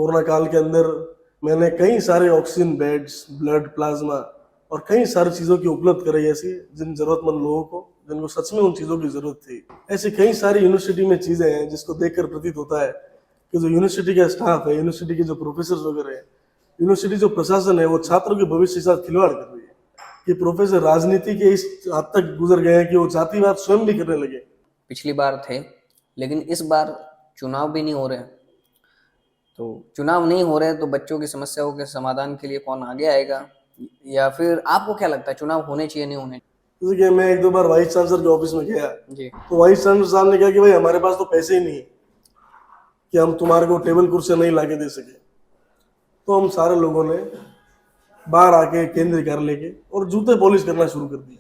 Corona काल के अंदर मैंने कई सारे ऑक्सीजन बेड्स, ब्लड प्लाज्मा और कई सारी चीज़ों की उपलब्ध कराई ऐसी जिन ज़रूरतमंद लोगों को, जिनको सच में उन चीज़ों की ज़रूरत थी। ऐसी कई सारी यूनिवर्सिटी में चीज़ें हैं जिसको देखकर प्रतीत होता है कि जो यूनिवर्सिटी का स्टाफ है, यूनिवर्सिटी के जो प्रोफेसर वगैरह हैं, यूनिवर्सिटी जो प्रशासन है, वो छात्रों के भविष्य के साथ खिलवाड़ कर रही है। कि प्रोफेसर राजनीति के इस हद तक गुजर गए हैं कि वो जातिवाद स्वयं भी करने लगे। पिछली बार थे, लेकिन इस बार चुनाव भी नहीं हो रहे। तो चुनाव नहीं हो रहे तो बच्चों की समस्याओं के समाधान के लिए कौन आगे आएगा, या फिर आपको क्या लगता है चुनाव होने चाहिए नहीं होने जैसे कि मैं एक दो बार वाइस चांसलर के ऑफिस में गया जी। तो वाइस चांसलर साहब ने कहा कि भाई हमारे पास तो पैसे ही नहीं है कि हम तुम्हारे को टेबल कुर्सी नहीं ला के दे सके। तो हम सारे लोगों ने बाहर आके केंद्रीय कार्यालय के और जूते पॉलिश करना शुरू कर दिया।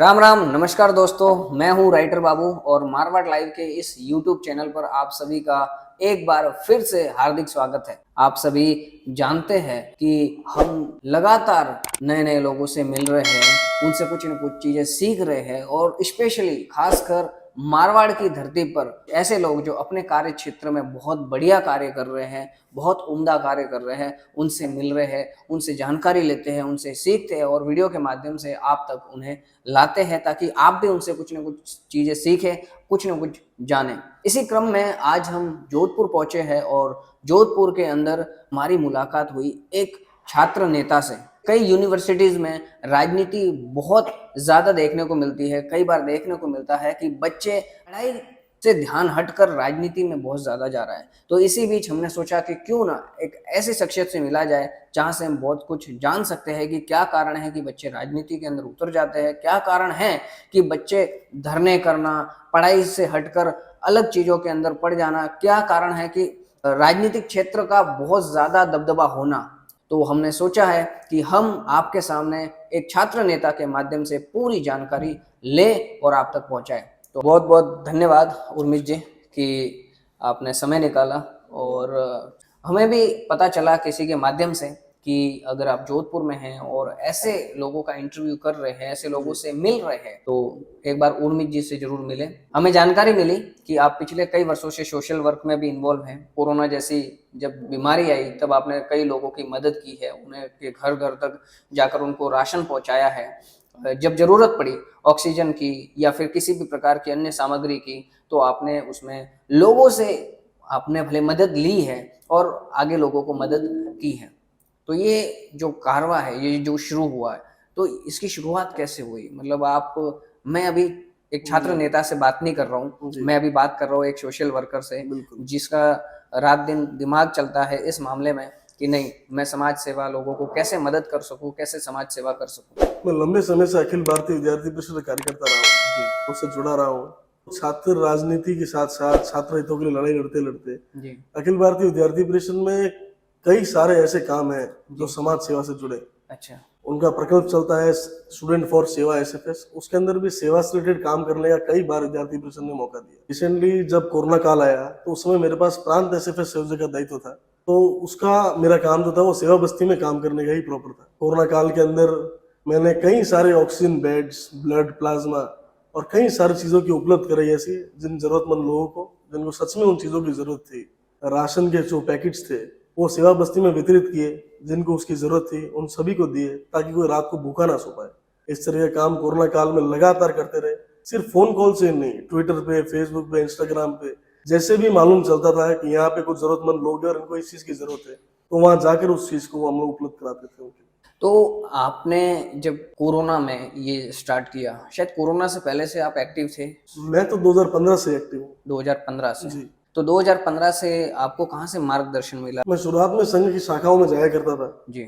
राम राम, नमस्कार दोस्तों, मैं हूं राइटर बाबू और मारवाड़ लाइव के इस यूट्यूब चैनल पर आप सभी का एक बार फिर से हार्दिक स्वागत है। आप सभी जानते हैं कि हम लगातार नए नए लोगों से मिल रहे हैं, उनसे कुछ न कुछ चीजें सीख रहे हैं और स्पेशली खासकर मारवाड़ की धरती पर ऐसे लोग जो अपने कार्य क्षेत्र में बहुत बढ़िया कार्य कर रहे हैं, बहुत उम्दा कार्य कर रहे हैं, उनसे मिल रहे हैं, उनसे जानकारी लेते हैं, उनसे सीखते हैं और वीडियो के माध्यम से आप तक उन्हें लाते हैं ताकि आप भी उनसे कुछ न कुछ चीज़ें सीखें, कुछ न कुछ जानें। इसी क्रम में आज हम जोधपुर पहुंचे हैं और जोधपुर के अंदर हमारी मुलाकात हुई एक छात्र नेता से। कई यूनिवर्सिटीज में राजनीति बहुत ज्यादा देखने को मिलती है। कई बार देखने को मिलता है कि बच्चे पढ़ाई से ध्यान हटकर राजनीति में बहुत ज्यादा जा रहा है। तो इसी बीच हमने सोचा कि क्यों ना एक ऐसी शख्सियत से मिला जाए जहां से हम बहुत कुछ जान सकते हैं कि क्या कारण है कि बच्चे राजनीति के अंदर उतर जाते हैं, क्या कारण है कि बच्चे धरने करना, पढ़ाई से हटकर अलग चीजों के अंदर पड़ जाना, क्या कारण है कि राजनीतिक क्षेत्र का बहुत ज्यादा दबदबा होना। तो हमने सोचा है कि हम आपके सामने एक छात्र नेता के माध्यम से पूरी जानकारी ले और आप तक पहुंचाए। तो बहुत बहुत धन्यवाद उर्मित जी कि आपने समय निकाला और हमें भी पता चला किसी के माध्यम से कि अगर आप जोधपुर में हैं और ऐसे लोगों का इंटरव्यू कर रहे हैं, ऐसे लोगों से मिल रहे हैं, तो एक बार उर्मित जी से जरूर मिले। हमें जानकारी मिली कि आप पिछले कई वर्षों से सोशल वर्क में भी इन्वॉल्व हैं। कोरोना जैसी जब बीमारी आई तब आपने कई लोगों की मदद की है, उन्हें के घर घर तक जाकर उनको राशन पहुंचाया है। जब जरूरत पड़ी ऑक्सीजन की या फिर किसी भी प्रकार की अन्य सामग्री की, तो आपने उसमें लोगों से आपने भले मदद ली है और आगे लोगों को मदद की है। तो ये जो कारवा है, ये जो शुरू हुआ है, तो इसकी शुरुआत कैसे हुई? मतलब मैं अभी एक छात्र नेता से बात नहीं कर रहा हूँ, मैं अभी बात कर रहा हूँ एक सोशल वर्कर से जिसका रात दिन दिमाग चलता है इस मामले में कि नहीं, मैं समाज सेवा, लोगों को कैसे मदद कर सकूं, कैसे समाज सेवा कर सकूं। मैं लंबे समय से अखिल भारतीय विद्यार्थी परिषद का कार्यकर्ता रहा हूँ, उससे जुड़ा रहा हूँ। छात्र राजनीति के साथ साथ छात्र हितों के लिए लड़ाई लड़ते लड़ते अखिल भारतीय विद्यार्थी परिषद में कई सारे ऐसे काम हैं जो समाज सेवा से जुड़े। अच्छा। उनका प्रकल्प चलता है स्टूडेंट फॉर सेवा एसएफएस, उसके अंदर भी सेवा से रिलेटेड काम करने का कई बार विद्यार्थी परिषद ने मौका दिया। रिसेंटली जब कोरोना काल आया तो उस समय मेरे पास प्रांत एसएफएस संयोजक का दायित्व था, तो उसका मेरा काम जो था वो सेवा बस्ती में काम करने का ही प्रॉपर था। कोरोना काल के अंदर मैंने कई सारे ऑक्सीजन बेड्स, ब्लड प्लाज्मा और कई सारी चीज़ों की उपलब्ध कराई ऐसी जिन जरूरतमंद लोगों को, जिनको सच में उन चीज़ों की जरूरत थी। राशन के जो पैकेट्स थे वो सेवा बस्ती में वितरित किए, जिनको उसकी जरूरत थी उन सभी को दिए ताकि कोई रात को भूखा ना सो पाए। इस तरह का काम कोरोना काल में लगातार करते रहे। सिर्फ फोन कॉल से नहीं, ट्विटर पे, फेसबुक पे, इंस्टाग्राम पे जैसे भी मालूम चलता था कि यहाँ पे कुछ जरूरतमंद लोग हैं और इनको इस चीज की जरूरत है, तो वहां जाकर उस चीज को हम लोग उपलब्ध कराते थे उनके। तो आपने जब कोरोना में ये स्टार्ट किया, शायद कोरोना से पहले से आप एक्टिव थे? मैं तो 2015 से एक्टिव हूँ। 2015 से जी। तो 2015 से आपको कहाँ से मार्गदर्शन मिला? मैं शुरुआत में संघ की शाखाओं में जाया करता था जी।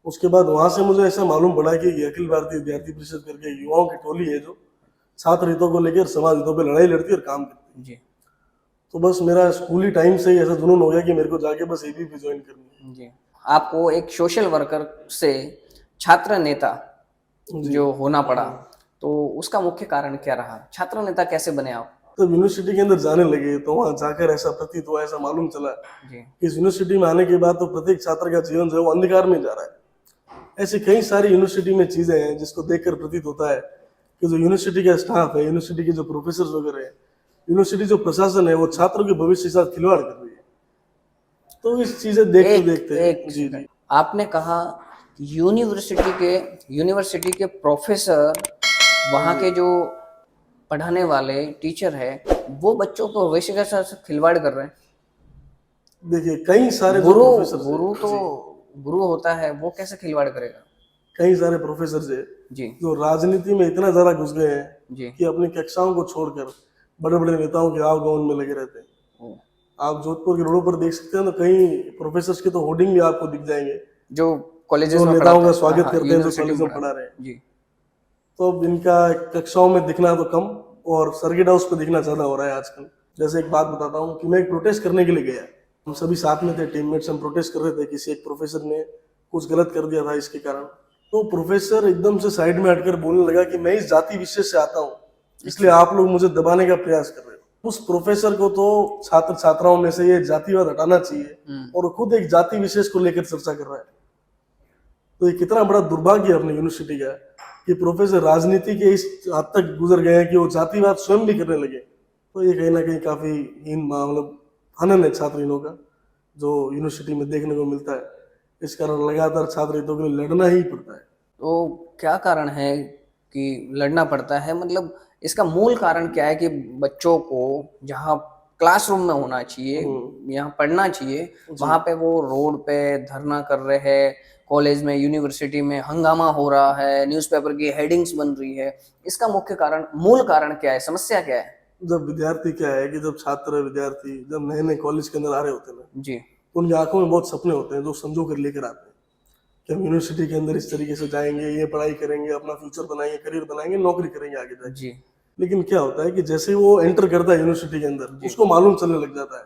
उसके बाद वहां से मुझे ऐसा मालूम पड़ा कि ये अखिल भारतीय विद्यार्थी परिषद करके युवाओं की टोली है जो छात्र हितों को लेकर समाज हितों पर लड़ाई लड़ती और काम करती। जी। तो बस मेरा स्कूली टाइम से ही ऐसा जुनून हो गया कि मेरे को जाके बस एबीपी ज्वाइन करनी है। जी। आपको एक सोशल वर्कर से छात्र नेता जो होना पड़ा, तो उसका मुख्य कारण क्या रहा? छात्र नेता कैसे बने आप? तो यूनिवर्सिटी के अंदर जाने लगे तो वहां जाकर ऐसा प्रतीत हुआ, ऐसा मालूम चला जी कि इस यूनिवर्सिटी में आने के बाद तो प्रत्येक छात्र का जीवन जो है वो अंधकार में जा रहा है। ऐसी कई सारी यूनिवर्सिटी में चीजें हैं जिसको देखकर प्रतीत होता है कि जो यूनिवर्सिटी का स्टाफ है, यूनिवर्सिटी के जो प्रोफेसर वगैरह है, यूनिवर्सिटी जो प्रशासन है, वो छात्रों के भविष्य के साथ खिलवाड़ कर रही है। तो इस चीजें देखते एक देखते एक जी सेकंड। जी आपने कहा यूनिवर्सिटी के प्रोफेसर, वहाँ के जो पढ़ाने वाले टीचर है, वो बच्चों को भविष्य के साथ खिलवाड़ कर रहे हैं। देखिए कई सारे जो गुरु प्रोफेसर गुरु तो जी, गुरु होता है, वो कैसे खिलवाड़ करेगा? कई सारे प्रोफेसर है जी जो राजनीति में इतना ज्यादा घुस गए हैं जी। कि अपनी कक्षाओं को छोड़कर बड़े बड़े नेताओं के आवागमन में लगे रहते हैं। ओ, आप जोधपुर के रोडों पर देख सकते हैं तो कई प्रोफेसर्स के तो होर्डिंग भी आपको दिख जाएंगे जो कॉलेजेस जो में नेताओं पढ़ाते का हैं, स्वागत हाँ, करते हैं, जो यूनिवर्सिटी कॉलेज में में पढ़ा रहे हैं। जी तो अब इनका कक्षाओं में दिखना तो कम और सर्किट हाउस पे दिखना ज्यादा हो रहा है आजकल। जैसे एक बात बताता हूँ कि मैं एक प्रोटेस्ट करने के लिए गया, हम सभी साथ में थे, टीममेट्स, हम प्रोटेस्ट कर रहे थे, किसी एक प्रोफेसर ने कुछ गलत कर दिया था इसके कारण। तो प्रोफेसर एकदम से साइड में हटकर बोलने लगा कि मैं इस जाति विशेष से आता हूँ, इसलिए आप लोग मुझे दबाने का प्रयास कर रहे हो। उस प्रोफेसर को तो छात्र छात्राओं में से ये जातिवाद हटाना चाहिए और वो खुद एक जाति विशेष को लेकर चर्चा कर रहा है। तो ये कितना बड़ा दुर्भाग्य है अपनी यूनिवर्सिटी का कि प्रोफेसर राजनीति के इस हद तक गुजर गए हैं कि वो जातिवाद स्वयं भी करने लगे। तो ये कहीं ना कहीं काफी हीन मतलब हनन है छात्र हितों का जो यूनिवर्सिटी में देखने को मिलता है। इस कारण लगातार छात्र हितों के लिए लड़ना ही पड़ता है। तो क्या कारण है कि लड़ना पड़ता है? मतलब इसका मूल कारण क्या है कि बच्चों को जहाँ क्लासरूम में होना चाहिए, यहाँ पढ़ना चाहिए, वहां पे वो रोड पे धरना कर रहे हैं, कॉलेज में यूनिवर्सिटी में हंगामा हो रहा है, न्यूज़पेपर की हेडिंग्स बन रही है। इसका मुख्य कारण, मूल कारण क्या है, समस्या क्या है? जब विद्यार्थी क्या है कि जब छात्र विद्यार्थी जब नए नए कॉलेज के अंदर आ रहे होते हैं ना, जी तो उनकी आंखों में बहुत सपने होते हैं जो संजो कर लेकर आते हैं कि हम यूनिवर्सिटी के अंदर इस तरीके से जाएंगे, ये पढ़ाई करेंगे, अपना फ्यूचर बनाएंगे, करियर बनाएंगे, नौकरी करेंगे आगे जाके। जी लेकिन क्या होता है कि जैसे ही वो एंटर करता है यूनिवर्सिटी के अंदर, उसको मालूम चलने लग जाता है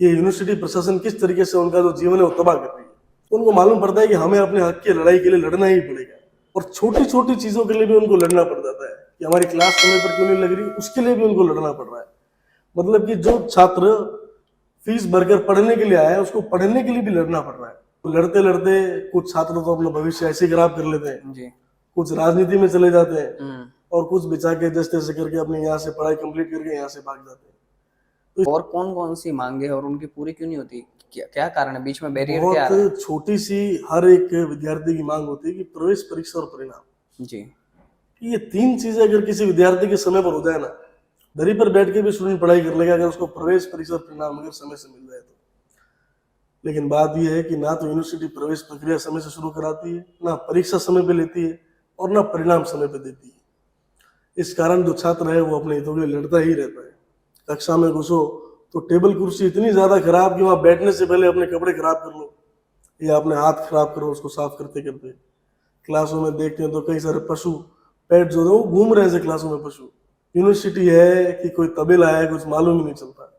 कि यूनिवर्सिटी प्रशासन किस तरीके से उनका जो जीवन है वो तबाह कर रही है। तो उनको मालूम पड़ता है कि हमें अपने हक की लड़ाई के लिए लड़ना ही पड़ेगा और छोटी छोटी चीजों के लिए भी उनको लड़ना पड़ जाता है कि हमारी क्लास समय पर क्यों नहीं लग रही, उसके लिए भी उनको लड़ना पड़ रहा है। मतलब कि जो छात्र फीस भरकर पढ़ने के लिए आया है उसको पढ़ने के लिए भी लड़ना पड़ रहा है। तो लड़ते लड़ते कुछ छात्र तो अपना भविष्य ऐसे ही खराब कर लेते हैं, जी कुछ राजनीति में चले जाते हैं और कुछ बिचा के जैसे तैसे करके अपने यहाँ से पढ़ाई कंप्लीट करके यहाँ से भाग जाते हैं। और कौन कौन सी मांगे है और उनकी पूरी क्यों नहीं होती? क्या कारण है, बीच में बैरियर क्या आ रहा है? बहुत छोटी सी हर एक विद्यार्थी की मांग होती है कि प्रवेश परीक्षा और परिणाम, जी कि ये तीन चीजें अगर किसी विद्यार्थी के समय पर हो जाए ना, दरी पर बैठ के भी स्टूडेंट पढ़ाई कर लेगा अगर उसको प्रवेश परीक्षा और परिणाम अगर समय से मिल जाए तो। लेकिन बात यह है कि ना तो यूनिवर्सिटी प्रवेश प्रक्रिया समय से शुरू कराती है, ना परीक्षा समय पे लेती है और ना परिणाम समय पे देती है। इस कारण जो छात्र है वो अपने हितों के लिए लड़ता ही रहता है। कक्षा में घुसो तो टेबल कुर्सी इतनी ज्यादा खराब कि वहां बैठने से पहले अपने कपड़े खराब कर लो या अपने हाथ खराब करो उसको साफ करते करते। क्लासों में देखते हैं तो कई सारे पशु पेट जो है वो घूम रहे हैं क्लासों में। पशु यूनिवर्सिटी है कि कोई तबेला है कुछ मालूम ही नहीं चलता।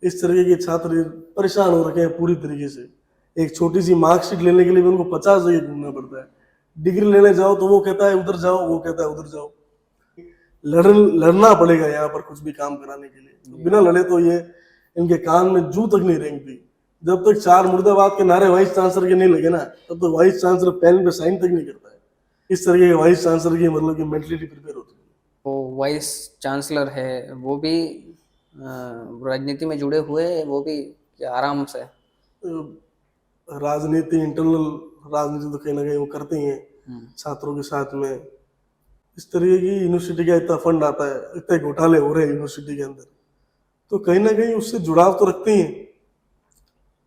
इस तरीके के छात्र परेशान हो रखे हैं पूरी तरीके से। एक छोटी सी मार्कशीट लेने के लिए भी उनको 50 जगह घूमना पड़ता है। डिग्री लेने जाओ तो वो कहता है उधर जाओ, वो कहता है उधर जाओ। लड़ना पड़ेगा यहाँ पर कुछ भी काम कराने के लिए। बिना लड़े तो ये इनके कान में जू तक नहीं रेंगती। जब तक चार मुर्दाबाद के नारे वाइस चांसलर के नहीं लगे ना, तब तक वाइस चांसलर पेन पे साइन तक नहीं करता है। इस तरीके के वाइस चांसलर की मतलब की मेंटलिटी प्रिपेयर होती है। वो वाइस चांसलर है, वो भी राजनीति में जुड़े हुए हैं, वो भी क्या आराम से राजनीति, इंटरनल राजनीति तो कहीं ना कहीं वो करते ही हैं छात्रों के साथ में। इस तरीके की यूनिवर्सिटी का इतना फंड आता है, इतने घोटाले हो रहे हैं यूनिवर्सिटी के अंदर, तो कहीं ना कहीं उससे जुड़ाव तो रखते ही हैं।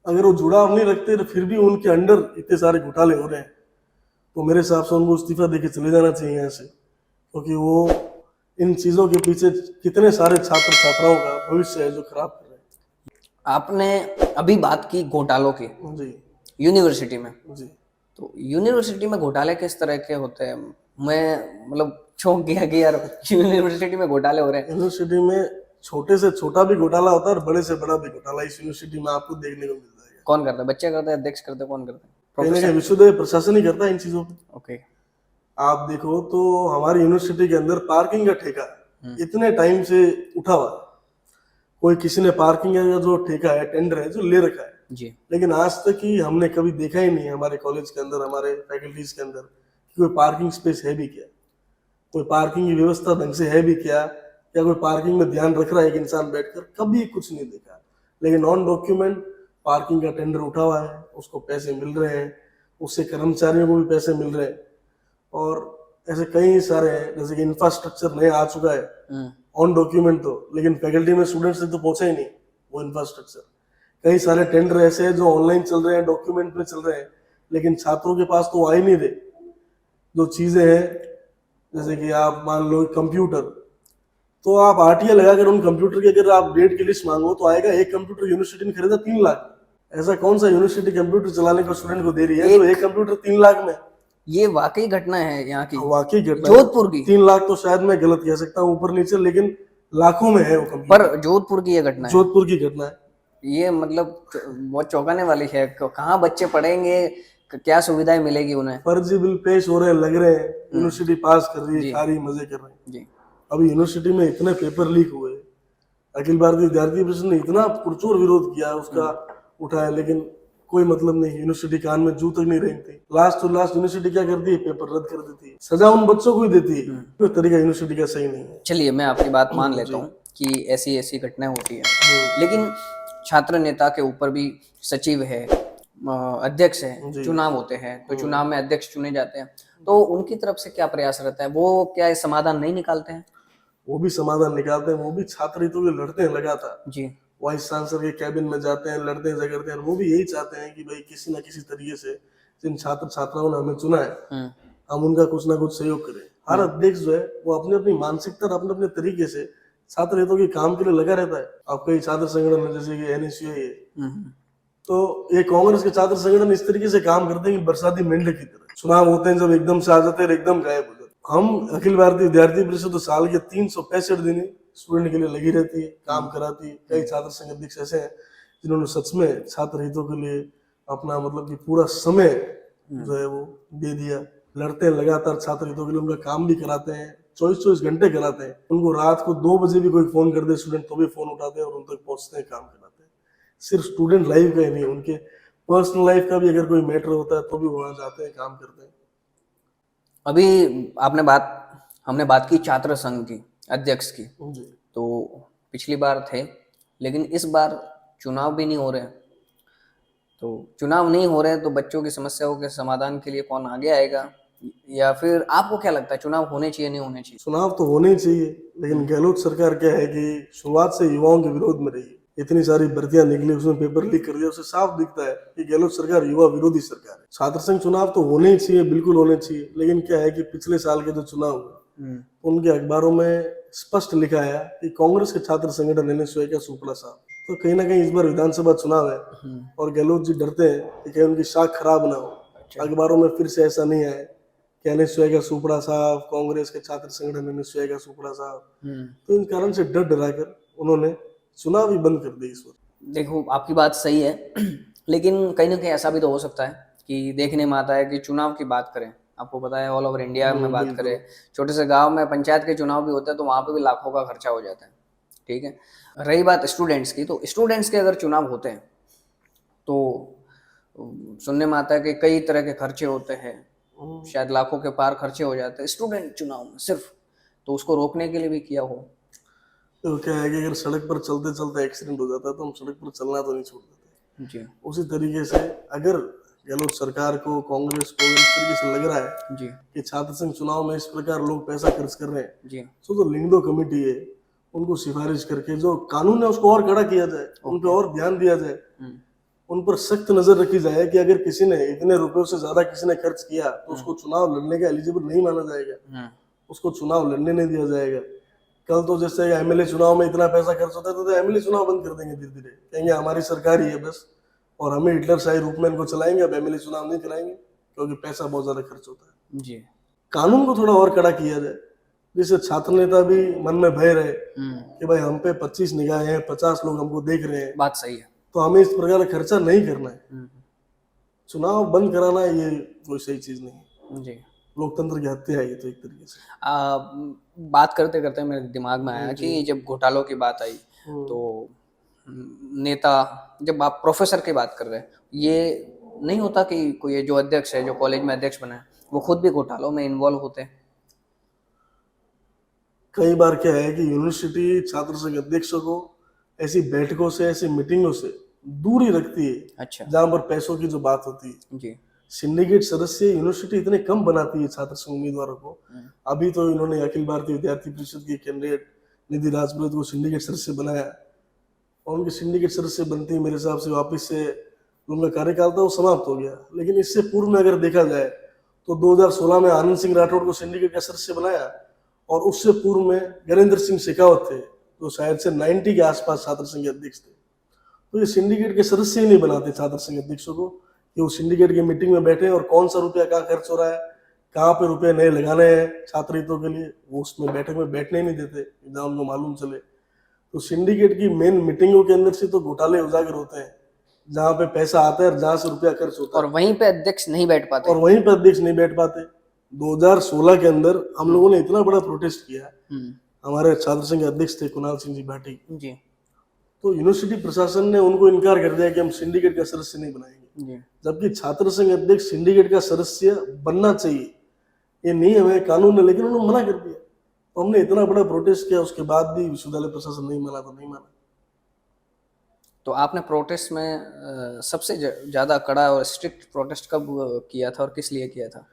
अगर वो जुड़ाव नहीं रखते तो फिर भी उनके अंडर इतने सारे घोटाले हो रहे हैं तो मेरे हिसाब से उनको इस्तीफा देके चले जाना चाहिए यहाँ से, क्योंकि वो इन चीजों के पीछे कितने सारे छात्र छात्राओं का भविष्य है जो खराब कर रहे हैं। आपने अभी बात की घोटालों की जी यूनिवर्सिटी में, जी तो यूनिवर्सिटी में घोटाले किस तरह के होते हैं? मैं मतलब चौंक गया कि यार यूनिवर्सिटी में घोटाले हो रहे हैं। यूनिवर्सिटी में छोटे से छोटा भी घोटाला होता है और बड़े से बड़ा भी घोटाला इस यूनिवर्सिटी में आपको देखने को मिल जाएगा। कौन करता है? बच्चे करते हैं, अध्यक्ष करते हैं, कौन करते हैं? कहीं ना कहीं विश्वविद्यालय प्रशासन ही करता है इन चीजों को। ओके आप देखो तो हमारी यूनिवर्सिटी के अंदर पार्किंग का ठेका इतने टाइम से उठा हुआ है। कोई किसी ने पार्किंग का जो ठेका है, टेंडर है, जो ले रखा है, जी लेकिन आज तक ही हमने कभी देखा ही नहीं है हमारे कॉलेज के अंदर, हमारे फैकल्टीज के अंदर कि कोई पार्किंग स्पेस है भी क्या, कोई पार्किंग की व्यवस्था ढंग से है भी क्या, या कोई पार्किंग में ध्यान रख रहा है एक इंसान बैठकर, कभी कुछ नहीं देखा। लेकिन ऑन डॉक्यूमेंट पार्किंग का टेंडर उठा हुआ है, उसको पैसे मिल रहे हैं, उससे कर्मचारियों को भी पैसे मिल रहे हैं, और ऐसे कई सारे हैं, जैसे कि इंफ्रास्ट्रक्चर नया आ चुका है ऑन डॉक्यूमेंट तो, लेकिन फैकल्टी में स्टूडेंट्स तक तो पहुंचा ही नहीं वो इंफ्रास्ट्रक्चर। कई सारे टेंडर ऐसे हैं जो ऑनलाइन चल रहे हैं, डॉक्यूमेंट में चल रहे हैं, लेकिन छात्रों के पास तो आ ही नहीं रहे। जो चीजें हैं, जैसे कि आप मान लो कंप्यूटर, तो आप आरटीआई लगाकर उन कंप्यूटर की अगर आप डेट की लिस्ट मांगो तो आएगा एक कंप्यूटर यूनिवर्सिटी में खरीदा 3 लाख। ऐसा कौन सा यूनिवर्सिटी कंप्यूटर चलाने को स्टूडेंट को दे रही है तो एक कंप्यूटर 3 लाख में? ये वाकई घटना है यहाँ की, वाकई घटना, जोधपुर की। 3 लाख तो शायद मैं गलत कह सकता हूँ ऊपर नीचे, लेकिन लाखों में है वो कंप्यूटर। पर जोधपुर की ये घटना है, जोधपुर की घटना है। ये मतलब बहुत चौंकाने वाली है। कहाँ बच्चे पढ़ेंगे, क्या सुविधाएं मिलेगी उन्हें? फर्जी बिल पेश हो रहे हैं, लग रहे हैं, यूनिवर्सिटी पास कर रही है, खा रही, मजे कर रहे हैं। जी अभी यूनिवर्सिटी में इतने पेपर लीक हुए, अखिल भारतीय विद्यार्थी परिषद ने इतना पुरजोर विरोध किया, उसका उठाया, लेकिन कोई मतलब नहीं। यूनिवर्सिटी कान में जू तक नहीं रेंगती। लास्ट यूनिवर्सिटी क्या करती है, पेपर रद्द कर देती है, सजा उन बच्चों को ही देती है। कोई तरीका यूनिवर्सिटी का सही नहीं है। चलिए, मैं आपकी बात मान लेता हूँ कि ऐसी ऐसी घटनाएं होती है, लेकिन छात्र नेता के ऊपर भी सचिव है, अध्यक्ष है, चुनाव होते हैं तो चुनाव में अध्यक्ष चुने जाते हैं, तो उनकी तरफ से क्या प्रयास रहता है? वो क्या ये समाधान नहीं निकालते हैं? वो भी समाधान निकालते हैं, वो भी छात्र हितों के लड़ते हैं लगातार। जी वाइस चांसलर के कैबिन में जाते हैं, लड़ते हैं, झगड़ते हैं। वो भी यही चाहते हैं कि भाई किसी ना किसी तरीके से जिन छात्र छात्राओं ने हमें चुना है, हम उनका कुछ ना कुछ सहयोग करें। हर अध्यक्ष जो है वो अपने अपनी मानसिकता और अपने अपने तरीके से छात्र हितों के काम के लिए लगा रहता है। अब कई छात्र संगठन है, जैसे कि एनएसयूआई है, तो ये कांग्रेस के छात्र संगठन इस तरीके से काम करते हैं कि बरसाती मेंढक की तरह। चुनाव होते हैं जब एकदम से आ जाते हैं, एकदम गायब हो जाते हैं। हम अखिल भारतीय विद्यार्थी परिषद तो साल के 365 दिन स्टूडेंट के लिए लगी रहती है, काम कराती है। कई छात्र संघ अध्यक्ष ऐसे हैं जिन्होंने सच में छात्र हितों के लिए अपना मतलब कि पूरा समय जो है वो दे दिया। लड़ते हैं लगातार छात्र हितों के लिए, उनका काम भी कराते हैं, 24 घंटे कराते हैं। उनको रात को 2 बजे भी कोई फोन कर दे स्टूडेंट तो भी फोन उठाते हैं और उन तक पहुंचते हैं, काम कराते हैं। सिर्फ स्टूडेंट लाइफ का ही नहीं, उनके पर्सनल लाइफ का भी अगर कोई मैटर होता है तो भी वहां जाते हैं, काम करते हैं। अभी हमने बात की छात्र संघ की, अध्यक्ष की, जी। तो पिछली बार थे, लेकिन इस बार चुनाव भी नहीं हो रहे। तो चुनाव नहीं हो रहे तो बच्चों की समस्याओं के समाधान के लिए कौन आगे आएगा? या फिर आपको क्या लगता है चुनाव होने चाहिए, नहीं होने चाहिए? चुनाव तो होने ही चाहिए, लेकिन गहलोत सरकार क्या है कि शुरुआत से युवाओं के विरोध में रही। इतनी सारी भर्तियां निकली, उसमें पेपर लीक कर दिया, उससे साफ दिखता है कि गहलोत सरकार युवा विरोधी सरकार है। छात्र संघ चुनाव तो होने ही चाहिए, बिल्कुल होने चाहिए, लेकिन क्या है कि पिछले साल के जो चुनाव हुए उनके अखबारों में स्पष्ट लिखा है कि कांग्रेस के छात्र संगठन एनएसयूआई का सुपड़ा साहब। तो कहीं ना कहीं इस बार विधानसभा चुनाव है और गहलोत जी डरते हैं कि कहीं उनकी शाख खराब ना हो, अखबारों में फिर से ऐसा नहीं आए कि एनएसयूआई का सुपड़ा साहब, कांग्रेस के छात्र संगठन एनएसयूआई का सुपड़ा साहब। तो इस कारण से डर डराकर उन्होंने चुनाव ही बंद कर दी इस बार। देखो, आपकी बात सही है, लेकिन कहीं ना कहीं ऐसा भी तो हो सकता है कि देखने में आता है कि चुनाव की बात करें, आपको पता है ऑल ओवर इंडिया में बात करें, छोटे से गांव में पंचायत के चुनाव भी होते हैं तो वहां पे भी लाखों का खर्चा हो जाता है। ठीक है, रही बात स्टूडेंट्स की, तो स्टूडेंट्स के अगर चुनाव होते हैं तो सुनने में आता है कि कई तरह के खर्चे होते हैं, शायद लाखों के पार खर्चे हो जाते हैं स्टूडेंट चुनाव में सिर्फ, तो उसको रोकने के लिए भी किया हो। तो क्या है कि अगर सड़क पर चलते चलते एक्सीडेंट हो जाता है तो हम सड़क पर चलना तो नहीं छोड़ देते जी उसी तरीके से अगर गहलोत सरकार को, कांग्रेस को इस तरीके से लग रहा है जी कि छात्र संघ चुनाव में इस प्रकार लोग पैसा खर्च कर रहे हैं, जी तो जो लिंगदो कमेटी है उनको सिफारिश करके जो कानून है उसको और कड़ा किया जाए, उन पर और ध्यान दिया जाए, उन पर सख्त नजर रखी जाए कि अगर किसी ने इतने रुपयों से ज्यादा किसी ने खर्च किया तो उसको चुनाव लड़ने का एलिजिबल नहीं माना जाएगा, उसको चुनाव लड़ने नहीं दिया जाएगा। कल तो जैसे एमएलए चुनाव में इतना पैसा खर्च होता है तो एमएलए चुनाव बंद कर देंगे धीरे धीरे, कहेंगे हमारी सरकार ही है बस और हमें हिटलर शाही रूप में इनको चलाएंगे, अब एमएलए चुनाव नहीं कराएंगे क्योंकि पैसा बहुत ज्यादा खर्च होता है। जी कानून को थोड़ा और कड़ा किया जाए जिससे छात्र नेता भी मन में भय रहे कि भाई हम पे 25 निगाहें हैं, 50 लोग हमको देख रहे हैं, बात सही है, तो हमें इस प्रकार का खर्चा नहीं करना है। चुनाव बंद कराना ये कोई सही चीज नहीं है, जी लोकतंत्र की हत्या है ये तो एक तरीके से। बात करते करते मेरे दिमाग में आया कि जब घोटालों की बात आई तो नेता, जब आप प्रोफेसर की बात कर रहे हैं, ये नहीं होता कि कोई ये जो अध्यक्ष है, जो कॉलेज में अध्यक्ष बना है, वो खुद भी घोटालों में इन्वॉल्व होते हैं? कई बार क्या है कि यूनिवर्सिटी छात्र संघ अध्यक्षों को ऐसी बैठकों से, ऐसी मीटिंगों से दूर ही रखती है अच्छा। जहां पर पैसों की जो बात होती है। जी। सिंडिकेट सदस्य यूनिवर्सिटी इतने कम बनाती है छात्र संघ उम्मीदवारों को। अभी तो इन्होंने अखिल भारतीय विद्यार्थी परिषद के कैंडिडेट निधि राजपुरोहित को सिंडिकेट सदस्य बनाया और उनके सिंडिकेट सदस्य बनते ही मेरे हिसाब से वापस से उनका कार्यकाल था वो समाप्त हो गया। लेकिन इससे पूर्व में अगर देखा जाए तो 2016 में आनंद सिंह राठौड़ को सिंडिकेट का सदस्य बनाया और उससे पूर्व में गजेंद्र सिंह शेखावत थे जो शायद से 90 के आसपास छात्र संघ के अध्यक्ष थे। तो ये सिंडिकेट के सदस्य ही नहीं बनाते छात्र संघ अध्यक्षों को कि वो सिंडिकेट की मीटिंग में बैठे और कौन सा रुपया कहाँ खर्च हो रहा है, कहाँ पे रुपए नए लगाने हैं छात्र हितों के लिए, वो उसमें बैठक में बैठने ही नहीं देते जहाँ उनको मालूम चले। तो सिंडिकेट की मेन मीटिंगों के अंदर से तो घोटाले उजागर होते हैं जहाँ पे पैसा आता है और जहाँ से रुपया खर्च होता है, और वहीं पे अध्यक्ष नहीं बैठ पाते। और वहीं पे अध्यक्ष नहीं बैठ पाते। 2016 के अंदर हम लोगों ने इतना बड़ा प्रोटेस्ट किया, हमारे छात्र संघ के अध्यक्ष थे कुणाल सिंह जी भाटी जी। तो यूनिवर्सिटी प्रशासन ने उनको इनकार कर दिया कि हम सिंडिकेट का सदस्य नहीं बनाएंगे, जबकि छात्र संघ अध्यक्ष सिंडिकेट का सदस्य बनना चाहिए, ये नहीं हमें कानून है, लेकिन उन्होंने मना कर दिया। तो हमने इतना बड़ा प्रोटेस्ट किया, उसके बाद भी विश्वविद्यालय प्रशासन नहीं माना तो नहीं माना। तो आपने प्रोटेस्ट में सबसे ज्यादा कड़ा और स्ट्रिक्ट प्रोटेस्ट कब किया था और किस लिए किया था?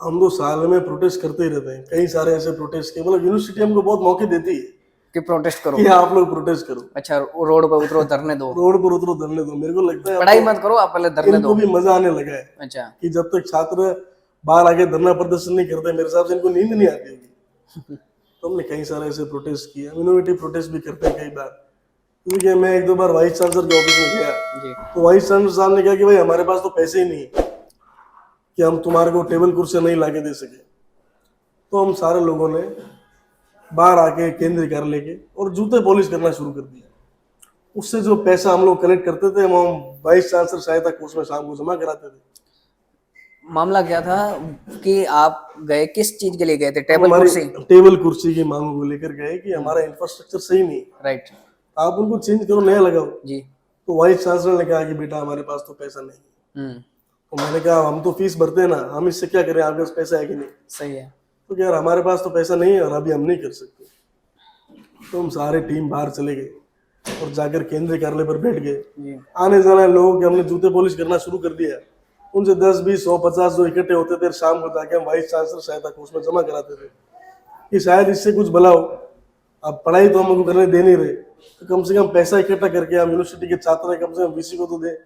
हम तो साल में प्रोटेस्ट करते ही रहते हैं, कई सारे ऐसे प्रोटेस्ट के, मतलब यूनिवर्सिटी हमको बहुत मौके देती है कि प्रोटेस्ट करो, कि आप लोग प्रोटेस्ट करो। अच्छा, रोड पे उतरो, धरने दो। रोड पर उतरो, धरने दो। मेरे को लगता है पढ़ाई मत करो, आप पहले धरने इनको दो। भी मजा आने लगा है अच्छा, कि जब तक छात्र बाहर आके धरना प्रदर्शन नहीं करते, मेरे हिसाब से इनको नींद नहीं आती होगी। तो हमने कई सारे ऐसे प्रोटेस्ट किए, इनोवेटिव प्रोटेस्ट भी करते हैं कई बार। क्योंकि मैं एक दो बार वाइस चांसलर के ऑफिस में गया जी। तो वाइस चांसलर साहब ने कहा कि भाई हमारे पास तो पैसे ही नहीं है कि हम तुम्हारे को टेबल कुर्सी नहीं लाके दे सके। तो हम सारे लोगों ने बाहर आके केंद्रीय कार्यालय के और जूते पॉलिश करना शुरू कर दिया। उससे जो पैसा हम लोग कलेक्ट करते थे हम वाइस चांसलर सहायता कोष में शाम को जमा कराते थे। मामला क्या था कि आप गए, किस चीज के लिए गए थे? टेबल हमारी कुर्सी? टेबल कुर्सी की मांग को लेकर गए कि हमारा इंफ्रास्ट्रक्चर सही नहीं, राइट आप उनको चेंज करो, नया लगाओ। जी। तो वाइस चांसलर ने कहा कि बेटा हमारे पास तो पैसा नहीं। तो मैंने कहा हम तो फीस भरते हैं ना, हम इससे क्या करें, आपके पास पैसा है कि नहीं? सही है। तो यार हमारे पास तो पैसा नहीं है और अभी हम नहीं कर सकते। तो हम सारे टीम बाहर चले गए और जाकर केंद्रीय कार्यालय पर बैठ गए। आने जाने लोगों के हमने जूते पॉलिश करना शुरू कर दिया। उनसे 10, 20, 100, 50 जो इकट्ठे होते थे शाम को जाके हम वाइस चांसलर सहायता कोष में जमा कराते थे कि शायद इससे कुछ भला हो। अब पढ़ाई तो हमको करने दे नहीं रहे, तो कम से कम पैसा इकट्ठा करके हम यूनिवर्सिटी के छात्र हैं, कम से कम वीसी को तो दे।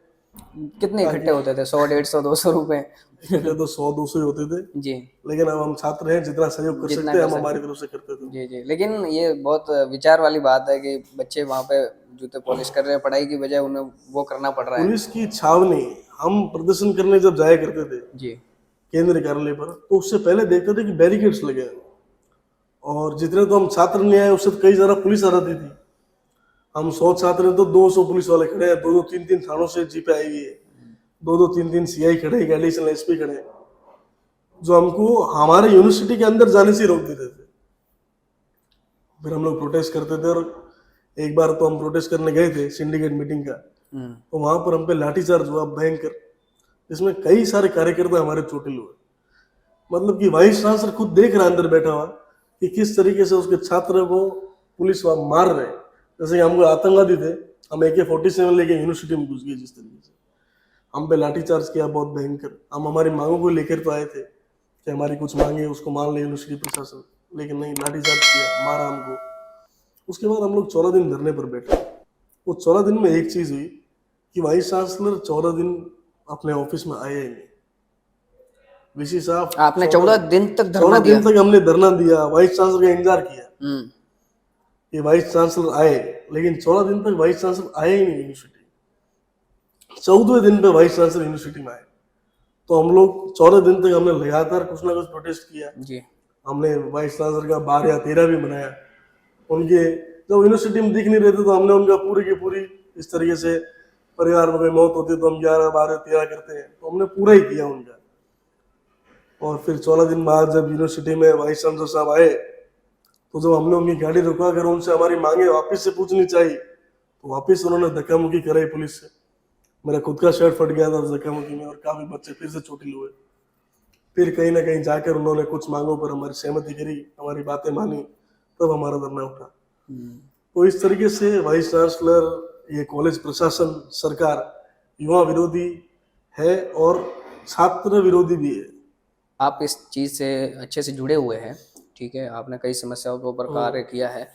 कितने इकट्ठे होते थे? 100, 150, 200 रुपए? पहले तो 100, 200 ही होते थे जी। लेकिन अब हम छात्र हैं, जितना सहयोग कर सकते हैं हम हमारी तरफ से करते थे। जी जी। लेकिन ये बहुत विचार वाली बात है कि बच्चे वहाँ पे जूते पॉलिश कर रहे हैं, पढ़ाई की बजाय उन्हें वो करना पड़ रहा है। पुलिस की छावनी हम प्रदर्शन करने जब जाया करते थे जी। केंद्रीय कार्यालय पर, तो उससे पहले देखते थे कि बैरिकेड्स लगे हैं और जितने तो हम छात्र नहीं आए उससे कई सारा पुलिस आ जाती थी। हम 100 छात्र हैं तो 200 पुलिस वाले खड़े हैं, 2-2, 3-3 थानों से जीपे आई हुई है, 2-2, 3-3 सीआई खड़े हैं, एडिशनल एसपी खड़े हैं, जो हमको हमारे यूनिवर्सिटी के अंदर जाने से रोक देते थे। फिर हम लोग प्रोटेस्ट करते थे और एक बार तो हम प्रोटेस्ट करने गए थे सिंडिकेट मीटिंग का, तो वहां पर हम पे लाठीचार्ज हुआ भयंकर, जिसमें कई सारे कार्यकर्ता हमारे चोटिल हुए। मतलब कि वाइस चांसलर खुद देख रहा है अंदर बैठा हुआ कि किस तरीके से उसके छात्र को पुलिस वहां मार रहे हैं। जैसे कि हमको आतंकवादी थे, हम AK-47 लेके यूनिवर्सिटी में घुस गए। जिस तरीके से हम पे लाठीचार्ज किया बहुत भयंकर। हम हमारी मांगों को लेकर तो आए थे कि हमारी कुछ मांगे उसको मान ले यूनिवर्सिटी प्रशासन, लेकिन नहीं, लाठीचार्ज किया, मारा हमको। उसके बाद हम लोग 14 दिन धरने पर बैठे। वो 14 दिन में एक चीज हुई कि वाइस चांसलर 14 दिन अपने ऑफिस में आए ही नहीं। वीसी साहब, आपने 14 दिन तक धरना 14 दिया? दिन तक हमने धरना दिया, वाइस चांसलर का इंतजार किया कि वाइस चांसलर आए, लेकिन 14 दिन तक वाइस चांसलर आए ही नहीं यूनिवर्सिटी। 14वें दिन पे वाइस चांसलर यूनिवर्सिटी में आए। तो हम लोग 14 दिन तक हमने लगातार कुछ ना कुछ प्रोटेस्ट किया जी। हमने वाइस चांसलर का 12 या 13 भी बनाया। उनके जब यूनिवर्सिटी में दिख नहीं रहे थे तो हमने उनका पूरी की पूरी, इस तरीके से परिवार में कोई मौत होती है तो हम 11, 12, 13 करते हैं, तो हमने पूरा ही किया उनका। और फिर 14 दिन बाद जब यूनिवर्सिटी में वाइस चांसलर साहब आए, तो जब हमने उनकी गाड़ी रुकवा कर उनसे हमारी मांगे वापस से पूछनी चाहिए, तो वापस उन्होंने धक्का मुक्की कराई पुलिस से। मेरा खुद का शर्ट फट गया था उस धक्का मुक्की में, और काफी बच्चे फिर से चोटिल हुए। फिर कहीं ना कहीं जाकर उन्होंने कुछ मांगों पर हमारी सहमति करी, हमारी बातें मानी, तब हमारा धरना उठा। तो इस तरीके से वाइस चांसलर, ये कॉलेज प्रशासन, सरकार युवा विरोधी है और छात्र विरोधी भी है। आप इस चीज़ से अच्छे से जुड़े हुए हैं, ठीक है, आपने कई समस्याओं के ऊपर कार्य किया है।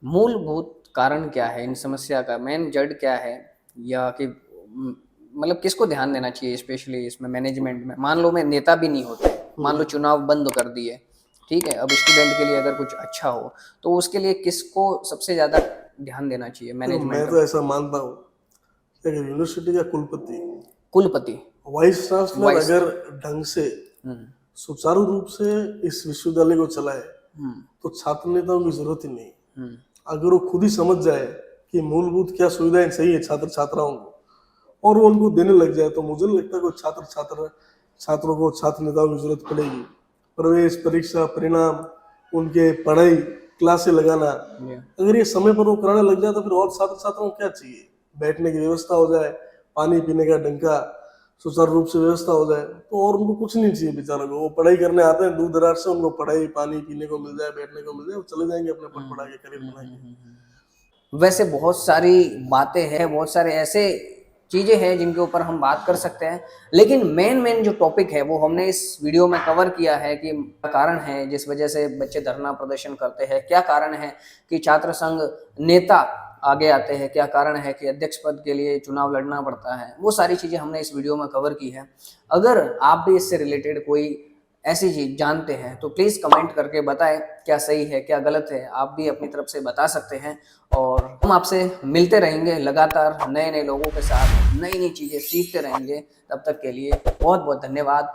मूलभूत कारण क्या है इन समस्या का, मेन जड़ क्या है, या कि मतलब किसको ध्यान देना चाहिए स्पेशली इसमें मैनेजमेंट में? मान लो मैं नेता भी नहीं होते, मान लो चुनाव बंद कर दिए, ठीक है, अब स्टूडेंट के लिए अगर कुछ अच्छा हो तो उसके लिए किसको सबसे ज़्यादा ध्यान देना चाहिए तो मैनेजमेंट मैं में? तो ऐसा मानता हूँ कि अगर यूनिवर्सिटी का कुलपति वाइस चांसलर वाइस- अगर ढंग से सुचारू रूप से इस विश्वविद्यालय को चलाए, तो छात्र नेताओं की जरूरत ही नहीं। अगर वो खुद ही समझ जाए कि मूलभूत क्या सुविधाएं चाहिए छात्र छात्राओं को, और वो उनको देने लग जाए, तो मुझे नहीं लगता कोई छात्रों को छात्र नेताओं की जरूरत पड़ेगी। प्रवेश परीक्षा, परिणाम, उनके पढ़ाई, क्लासें लगाना, अगर ये समय पर वो कराने लग जाए, तो फिर और छात्र छात्राओं को क्या चाहिए? बैठने की व्यवस्था हो जाए, पानी पीने का ढंग का सुचारू रूप से व्यवस्था हो जाए, तो और उनको कुछ नहीं चाहिए बेचारों को। वो पढ़ाई करने आते हैं दूर दराज से, उनको पढ़ाई पानी पीने को मिल जाए, बैठने को मिल जाए, वो चले जाएंगे अपने पढ़ पढ़ा के करियर बनाएंगे। वैसे बहुत सारी बातें हैं, बहुत सारे ऐसे चीज़ें हैं जिनके ऊपर हम बात कर सकते हैं, लेकिन मेन जो टॉपिक है वो हमने इस वीडियो में कवर किया है कि क्या कारण है जिस वजह से बच्चे धरना प्रदर्शन करते हैं, क्या कारण है कि छात्र संघ नेता आगे आते हैं, क्या कारण है कि अध्यक्ष पद के लिए चुनाव लड़ना पड़ता है, वो सारी चीज़ें हमने इस वीडियो में कवर की है। अगर आप भी इससे रिलेटेड कोई ऐसी चीज जानते हैं तो प्लीज़ कमेंट करके बताएं क्या सही है क्या गलत है, आप भी अपनी तरफ से बता सकते हैं। और हम आपसे मिलते रहेंगे लगातार नए नए लोगों के साथ, नई नई चीज़ें सीखते रहेंगे। तब तक के लिए बहुत बहुत धन्यवाद।